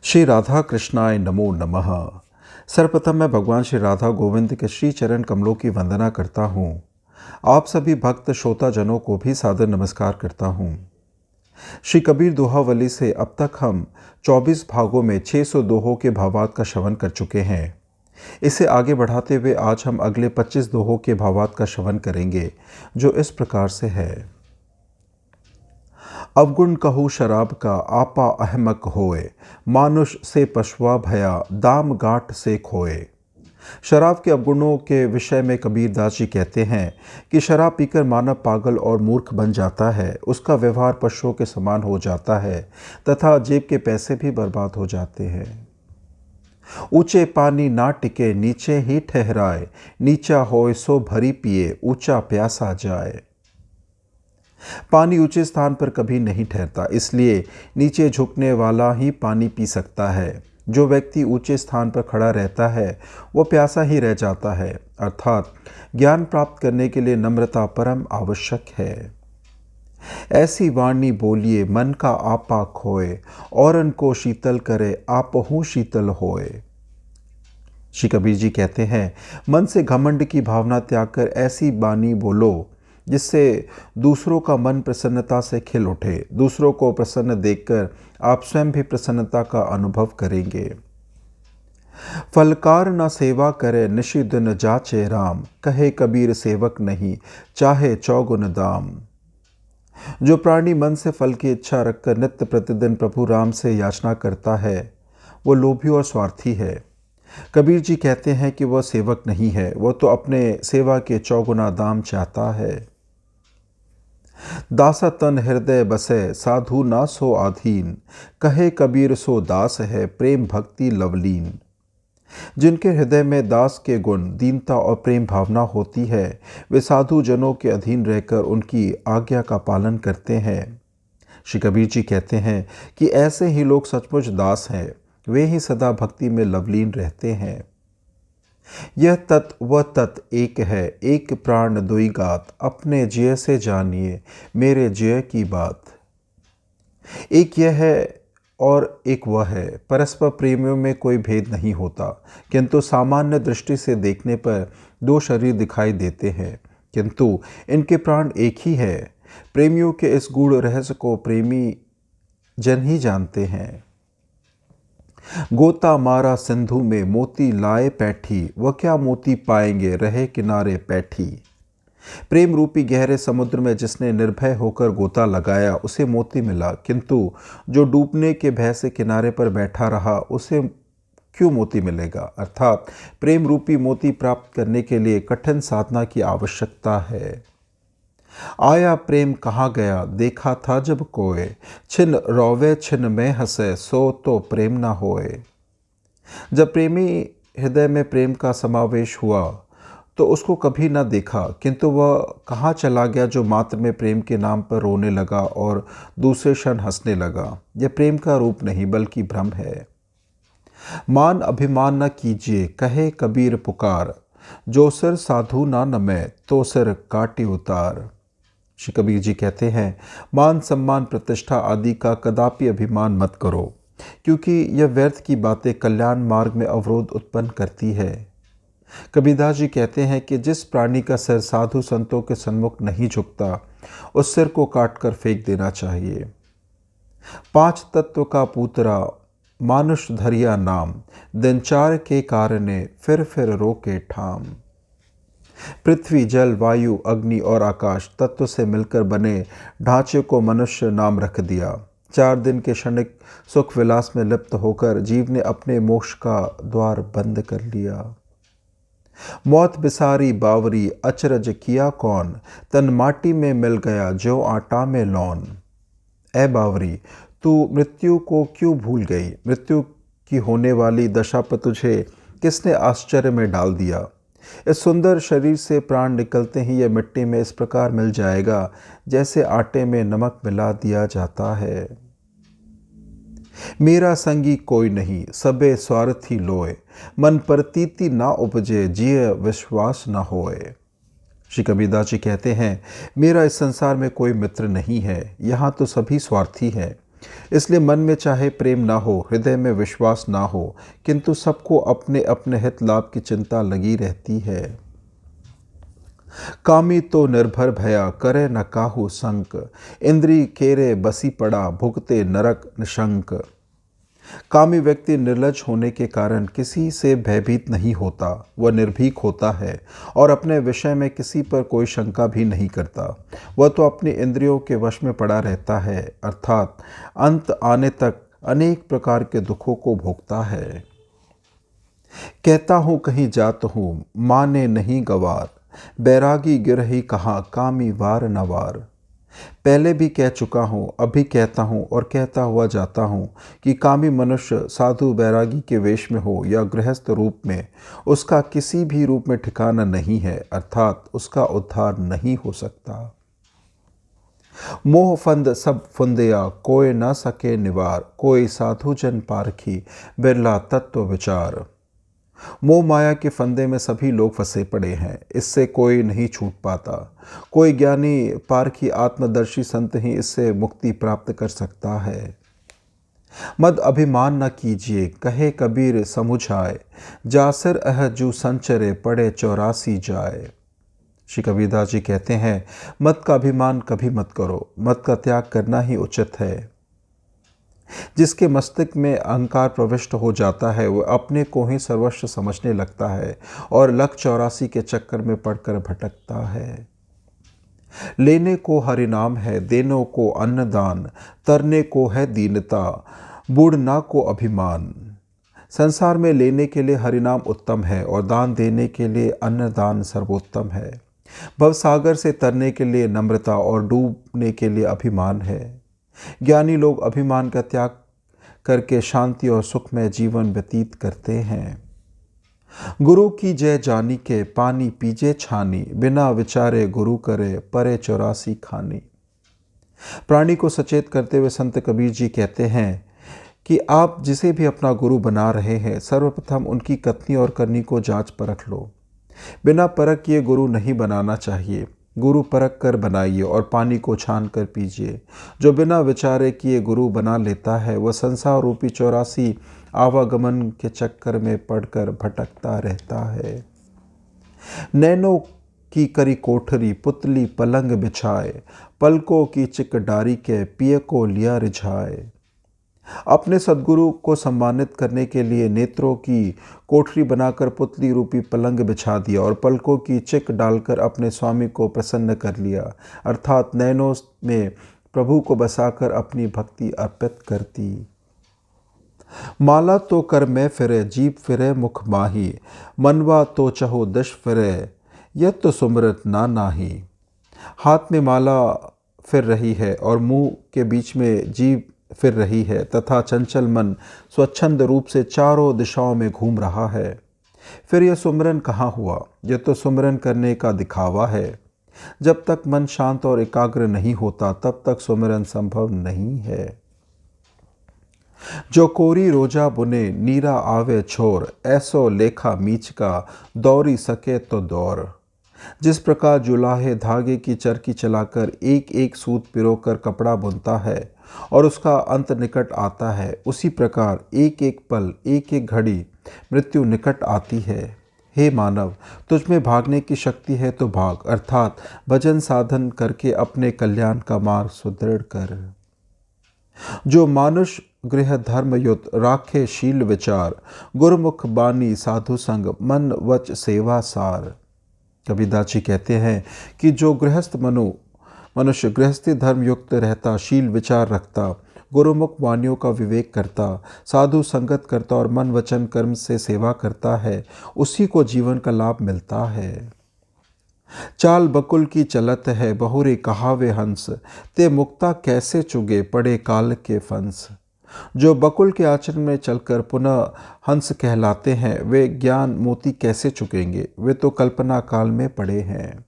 श्री राधा कृष्णाय नमो नमः। सर्वप्रथम मैं भगवान श्री राधा गोविंद के श्री चरण कमलों की वंदना करता हूँ। आप सभी भक्त श्रोताजनों को भी सादर नमस्कार करता हूँ। श्री कबीर दोहावली से अब तक हम 24 भागों में 600 दोहों के भावार्थ का श्रवण कर चुके हैं। इसे आगे बढ़ाते हुए आज हम अगले 25 दोहों के भावार्थ का श्रवण करेंगे, जो इस प्रकार से है। अवगुण कहूँ शराब का आपा अहमक होए, मानुष से पशुआ भया दाम गांठ से खोए। शराब के अवगुणों के विषय में कबीरदास जी कहते हैं कि शराब पीकर मानव पागल और मूर्ख बन जाता है, उसका व्यवहार पशुओं के समान हो जाता है तथा जेब के पैसे भी बर्बाद हो जाते हैं। ऊंचे पानी ना टिके नीचे ही ठहराए, नीचा होए सो भरी पिए ऊंचा प्यासा जाए। पानी ऊंचे स्थान पर कभी नहीं ठहरता, इसलिए नीचे झुकने वाला ही पानी पी सकता है। जो व्यक्ति ऊंचे स्थान पर खड़ा रहता है वो प्यासा ही रह जाता है। अर्थात ज्ञान प्राप्त करने के लिए नम्रता परम आवश्यक है। ऐसी वाणी बोलिए मन का आपा खोए, औरन को शीतल करे आपहु शीतल होए। श्री कबीर जी कहते हैं, मन से घमंड की भावना त्याग कर ऐसी वाणी बोलो जिससे दूसरों का मन प्रसन्नता से खिल उठे। दूसरों को प्रसन्न देखकर आप स्वयं भी प्रसन्नता का अनुभव करेंगे। फलकार न सेवा करे निशि दिन जाचे राम, कहे कबीर सेवक नहीं चाहे चौगुन दाम। जो प्राणी मन से फल की इच्छा रखकर नित्य प्रतिदिन प्रभु राम से याचना करता है वो लोभी और स्वार्थी है। कबीर जी कहते हैं कि वह सेवक नहीं है, वह तो अपने सेवा के चौगुना दाम चाहता है। दासा तन हृदय बसे साधु ना सो आधीन, कहे कबीर सो दास है प्रेम भक्ति लवलीन। जिनके हृदय में दास के गुण दीनता और प्रेम भावना होती है वे साधु जनों के अधीन रहकर उनकी आज्ञा का पालन करते हैं। श्री कबीर जी कहते हैं कि ऐसे ही लोग सचमुच दास हैं, वे ही सदा भक्ति में लवलीन रहते हैं। यह तत् व तत् एक है, एक प्राण दुई गात, अपने जिय से जानिए मेरे जिय की बात। एक यह है और एक वह है। परस्पर प्रेमियों में कोई भेद नहीं होता, किंतु सामान्य दृष्टि से देखने पर दो शरीर दिखाई देते हैं, किंतु इनके प्राण एक ही है। प्रेमियों के इस गूढ़ रहस्य को प्रेमी जन ही जानते हैं। गोता मारा सिंधु में मोती लाए पैठी, वह क्या मोती पाएंगे रहे किनारे पैठी। प्रेम रूपी गहरे समुद्र में जिसने निर्भय होकर गोता लगाया उसे मोती मिला, किंतु जो डूबने के भय से किनारे पर बैठा रहा उसे क्यों मोती मिलेगा। अर्थात प्रेम रूपी मोती प्राप्त करने के लिए कठिन साधना की आवश्यकता है। आया प्रेम कहाँ गया देखा था जब कोय, छिन रोवे छिन में हंसे सो तो प्रेम ना होए। जब प्रेमी हृदय में प्रेम का समावेश हुआ तो उसको कभी ना देखा, किंतु वह कहाँ चला गया जो मात्र में प्रेम के नाम पर रोने लगा और दूसरे क्षण हंसने लगा। यह प्रेम का रूप नहीं बल्कि भ्रम है। मान अभिमान न कीजिए कहे कबीर पुकार, जो सिर साधु ना नमे तो सिर काटी उतार। श्री कबीर जी कहते हैं, मान सम्मान प्रतिष्ठा आदि का कदापि अभिमान मत करो, क्योंकि यह व्यर्थ की बातें कल्याण मार्ग में अवरोध उत्पन्न करती है। कबीरदास जी कहते हैं कि जिस प्राणी का सिर साधु संतों के सन्मुख नहीं झुकता उस सिर को काटकर फेंक देना चाहिए। पांच तत्व का पूतरा मानुष धरिया नाम, दिनचार के कारणे फिर रोके ठाम। पृथ्वी जल वायु अग्नि और आकाश तत्व से मिलकर बने ढांचे को मनुष्य नाम रख दिया। 4 दिन के क्षणिक सुख विलास में लिप्त होकर जीव ने अपने मोक्ष का द्वार बंद कर लिया। मौत बिसारी बावरी अचरज किया कौन, तन माटी में मिल गया जो आटा में लौन। ए बावरी, तू मृत्यु को क्यों भूल गई, मृत्यु की होने वाली दशा पर तुझे किसने आश्चर्य में डाल दिया। इस सुंदर शरीर से प्राण निकलते ही यह मिट्टी में इस प्रकार मिल जाएगा जैसे आटे में नमक मिला दिया जाता है। मेरा संगी कोई नहीं सबे स्वार्थी लोए, मन प्रतीति ना उपजे जिय विश्वास ना होए। श्री कबीरदास जी कहते हैं, मेरा इस संसार में कोई मित्र नहीं है, यहाँ तो सभी स्वार्थी हैं। इसलिए मन में चाहे प्रेम ना हो, हृदय में विश्वास ना हो, किंतु सबको अपने अपने हित लाभ की चिंता लगी रहती है। कामी तो निर्भर भया करे न काहू संक, इंद्री केरे बसी पड़ा भुगते नरक निशंक। कामी व्यक्ति निर्लज होने के कारण किसी से भयभीत नहीं होता, वह निर्भीक होता है और अपने विषय में किसी पर कोई शंका भी नहीं करता। वह तो अपनी इंद्रियों के वश में पड़ा रहता है, अर्थात अंत आने तक अनेक प्रकार के दुखों को भोगता है। कहता हूँ कहीं जात हूँ, माने नहीं गवार, बैरागी गिरही कहाँ कामी वार नवार। पहले भी कह चुका हूँ, अभी कहता हूँ और कहता हुआ जाता हूँ कि कामी मनुष्य साधु बैरागी के वेश में हो या गृहस्थ रूप में, उसका किसी भी रूप में ठिकाना नहीं है, अर्थात उसका उद्धार नहीं हो सकता। मोह फंद सब फुंदया कोई न सके निवार, कोई साधु जन पारखी बिरला तत्व विचार। मोह माया के फंदे में सभी लोग फंसे पड़े हैं, इससे कोई नहीं छूट पाता। कोई ज्ञानी पारखी आत्मदर्शी संत ही इससे मुक्ति प्राप्त कर सकता है। मद अभिमान न कीजिए कहे कबीर समुझाए, जासर अह जू संचरे पड़े 84 जाए। श्री कबीरदास जी कहते हैं, मत का अभिमान कभी मत करो, मत का त्याग करना ही उचित है। जिसके मस्तिष्क में अहंकार प्रविष्ट हो जाता है वह अपने को ही सर्वस्व समझने लगता है और लख 84 के चक्कर में पड़कर भटकता है। लेने को हरिनाम है, देने को अन्नदान, तरने को है दीनता, बूढ़ना को अभिमान। संसार में लेने के लिए हरिनाम उत्तम है और दान देने के लिए अन्नदान सर्वोत्तम है। भवसागर से तरने के लिए नम्रता और डूबने के लिए अभिमान है। ज्ञानी लोग अभिमान का त्याग करके शांति और सुखमय जीवन व्यतीत करते हैं। गुरु की जय जानी के पानी पीजे छानी, बिना विचारे गुरु करे परे 84 खानी। प्राणी को सचेत करते हुए संत कबीर जी कहते हैं कि आप जिसे भी अपना गुरु बना रहे हैं, सर्वप्रथम उनकी कथनी और करनी को जांच परख लो। बिना परख किए गुरु नहीं बनाना चाहिए। गुरु परख कर बनाइए और पानी को छान कर पीजिए। जो बिना विचारे किए गुरु बना लेता है वह संसार रूपी 84 आवागमन के चक्कर में पड़कर भटकता रहता है। नैनों की करी कोठरी पुतली पलंग बिछाए, पलकों की चिक डारी के पिय को लिया रिझाए। अपने सद्गुरु को सम्मानित करने के लिए नेत्रों की कोठरी बनाकर पुतली रूपी पलंग बिछा दिया और पलकों की चिक डालकर अपने स्वामी को प्रसन्न कर लिया, अर्थात नैनों में प्रभु को बसाकर अपनी भक्ति अर्पित कर दी। माला तो कर मैं फिरे जीप फिरे मुख माही, मनवा तो चहो दश फिरे यह तो सुमरत ना नाही। हाथ में माला फिर रही है और मुंह के बीच में जीभ फिर रही है तथा चंचल मन स्वच्छंद रूप से चारों दिशाओं में घूम रहा है। फिर यह सुमरन कहाँ हुआ? यह तो सुमरन करने का दिखावा है। जब तक मन शांत और एकाग्र नहीं होता तब तक सुमरन संभव नहीं है। जो कोरी रोजा बुने नीरा आवे छोर, ऐसो लेखा मीच का दौरी सके तो दौर। जिस प्रकार जुलाहे धागे की चरखी चलाकर एक एक सूत पिरोकर कपड़ा बुनता है और उसका अंत निकट आता है, उसी प्रकार एक एक पल एक एक घड़ी मृत्यु निकट आती है। हे मानव, तुझ में भागने की शक्ति है तो भाग, अर्थात भजन साधन करके अपने कल्याण का मार्ग सुदृढ़ कर। जो मानुष गृह धर्म युत राखे शील विचार, गुरुमुख बानी साधु संग मन वच सेवा सार। कबीरदास जी कहते हैं कि जो गृहस्थ मनुष्य गृहस्थी धर्म युक्त रहता, शील विचार रखता, गुरुमुख वाणियों का विवेक करता, साधु संगत करता और मन वचन कर्म से सेवा करता है, उसी को जीवन का लाभ मिलता है। चाल बकुल की चलत है बहुरे कहावे हंस, ते मुक्ता कैसे चुगे पड़े काल के फंस। जो बकुल के आचरण में चलकर पुनः हंस कहलाते हैं वे ज्ञान मोती कैसे चुकेंगे? वे तो कल्पना काल में पड़े हैं।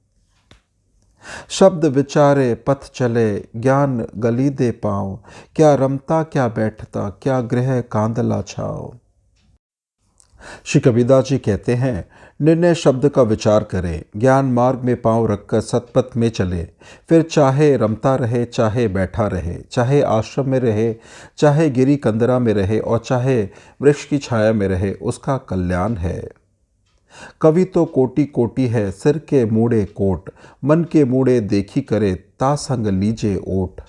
शब्द विचारे पथ चले ज्ञान गली दे पाओ, क्या रमता क्या बैठता क्या गृह कांदला छाओ। श्री कबीरदास जी कहते हैं, निर्णय शब्द का विचार करें, ज्ञान मार्ग में पांव रखकर सतपथ में चले, फिर चाहे रमता रहे, चाहे बैठा रहे, चाहे आश्रम में रहे, चाहे गिरी कंदरा में रहे और चाहे वृक्ष की छाया में रहे, उसका कल्याण है। कवि तो कोटि कोटि है, सिर के मूड़े कोट, मन के मूड़े देखी करे, ता संग लीजे ओट।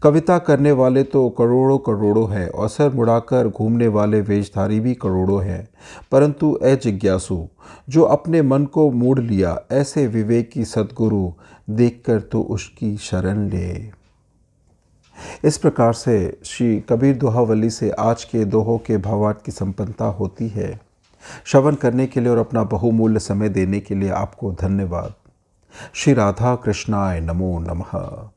कविता करने वाले तो करोड़ों करोड़ों हैं और सर मुड़ाकर घूमने वाले वेशधारी भी करोड़ों हैं, परंतु ए जिज्ञासु, जो अपने मन को मोड़ लिया, ऐसे विवेकी सद्गुरु देखकर तो उसकी शरण ले। इस प्रकार से श्री कबीर दोहावली से आज के दोहों के भावार्थ की संपन्नता होती है। श्रवण करने के लिए और अपना बहुमूल्य समय देने के लिए आपको धन्यवाद। श्री राधा कृष्णाय नमो नमः।